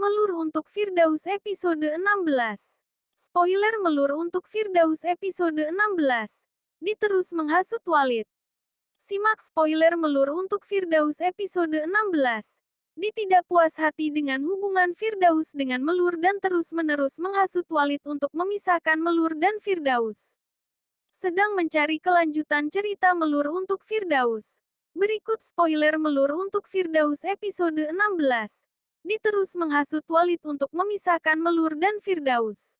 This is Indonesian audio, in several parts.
Melur untuk Firdaus episode 16. Spoiler melur untuk Firdaus episode 16. Diterus menghasut Walid. Simak spoiler melur untuk Firdaus episode 16. Di tidak puas hati dengan hubungan Firdaus dengan Melur dan terus-menerus menghasut Walid untuk memisahkan Melur dan Firdaus. Sedang mencari kelanjutan cerita Melur untuk Firdaus. Berikut spoiler Melur untuk Firdaus episode 16. Diterus menghasut Walid untuk memisahkan Melur dan Firdaus.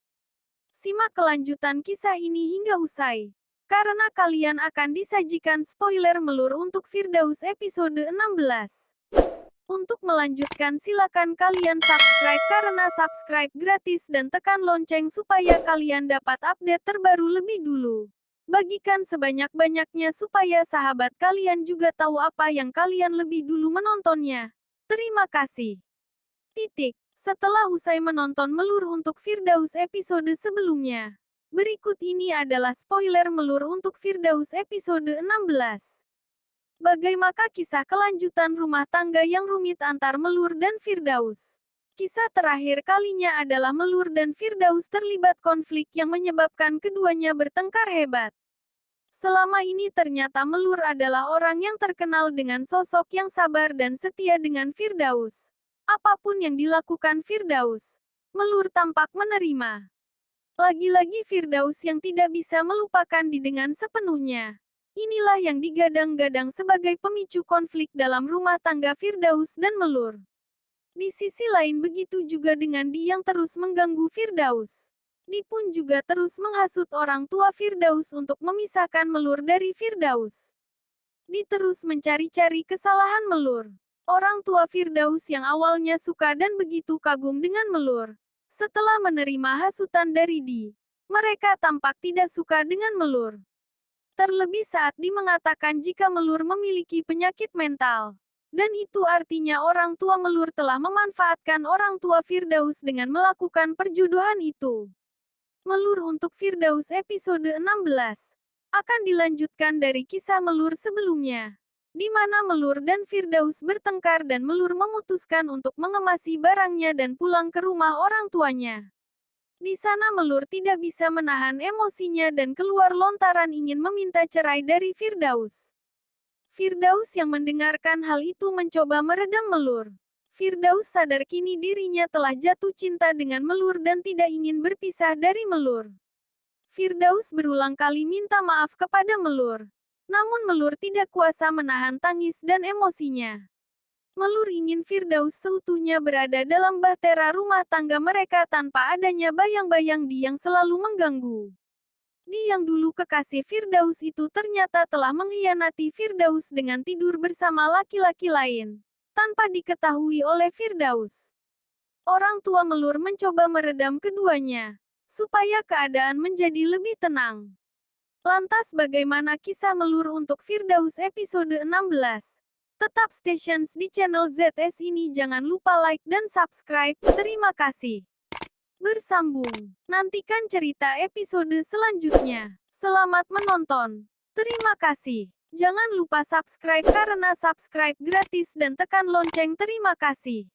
Simak kelanjutan kisah ini hingga usai. Karena kalian akan disajikan spoiler Melur untuk Firdaus episode 16. Untuk melanjutkan silakan kalian subscribe karena subscribe gratis dan tekan lonceng supaya kalian dapat update terbaru lebih dulu. Bagikan sebanyak-banyaknya supaya sahabat kalian juga tahu apa yang kalian lebih dulu menontonnya. Terima kasih. Setelah usai menonton Melur untuk Firdaus episode sebelumnya. Berikut ini adalah spoiler Melur untuk Firdaus episode 16. Bagaimana kisah kelanjutan rumah tangga yang rumit antar Melur dan Firdaus? Kisah terakhir kalinya adalah Melur dan Firdaus terlibat konflik yang menyebabkan keduanya bertengkar hebat. Selama ini ternyata Melur adalah orang yang terkenal dengan sosok yang sabar dan setia dengan Firdaus. Apapun yang dilakukan Firdaus, Melur tampak menerima. Lagi-lagi Firdaus yang tidak bisa melupakan dengan sepenuhnya. Inilah yang digadang-gadang sebagai pemicu konflik dalam rumah tangga Firdaus dan Melur. Di sisi lain begitu juga dengan Di yang terus mengganggu Firdaus. Di pun juga terus menghasut orang tua Firdaus untuk memisahkan Melur dari Firdaus. Di terus mencari-cari kesalahan Melur. Orang tua Firdaus yang awalnya suka dan begitu kagum dengan Melur. Setelah menerima hasutan dari Di, mereka tampak tidak suka dengan Melur. Terlebih saat Di mengatakan jika Melur memiliki penyakit mental. Dan itu artinya orang tua Melur telah memanfaatkan orang tua Firdaus dengan melakukan perjodohan itu. Melur untuk Firdaus episode 16 akan dilanjutkan dari kisah Melur sebelumnya. Di mana Melur dan Firdaus bertengkar dan Melur memutuskan untuk mengemasi barangnya dan pulang ke rumah orang tuanya. Di sana Melur tidak bisa menahan emosinya dan keluar lontaran ingin meminta cerai dari Firdaus. Firdaus yang mendengarkan hal itu mencoba meredam Melur. Firdaus sadar kini dirinya telah jatuh cinta dengan Melur dan tidak ingin berpisah dari Melur. Firdaus berulang kali minta maaf kepada Melur. Namun Melur tidak kuasa menahan tangis dan emosinya. Melur ingin Firdaus seutuhnya berada dalam bahtera rumah tangga mereka tanpa adanya bayang-bayang Di yang selalu mengganggu. Di yang dulu kekasih Firdaus itu ternyata telah mengkhianati Firdaus dengan tidur bersama laki-laki lain, tanpa diketahui oleh Firdaus. Orang tua Melur mencoba meredam keduanya, supaya keadaan menjadi lebih tenang. Lantas bagaimana kisah Melur untuk Firdaus episode 16? Tetap stations di channel ZS ini, jangan lupa like dan subscribe. Terima kasih. Bersambung. Nantikan cerita episode selanjutnya. Selamat menonton. Terima kasih. Jangan lupa subscribe karena subscribe gratis dan tekan lonceng. Terima kasih.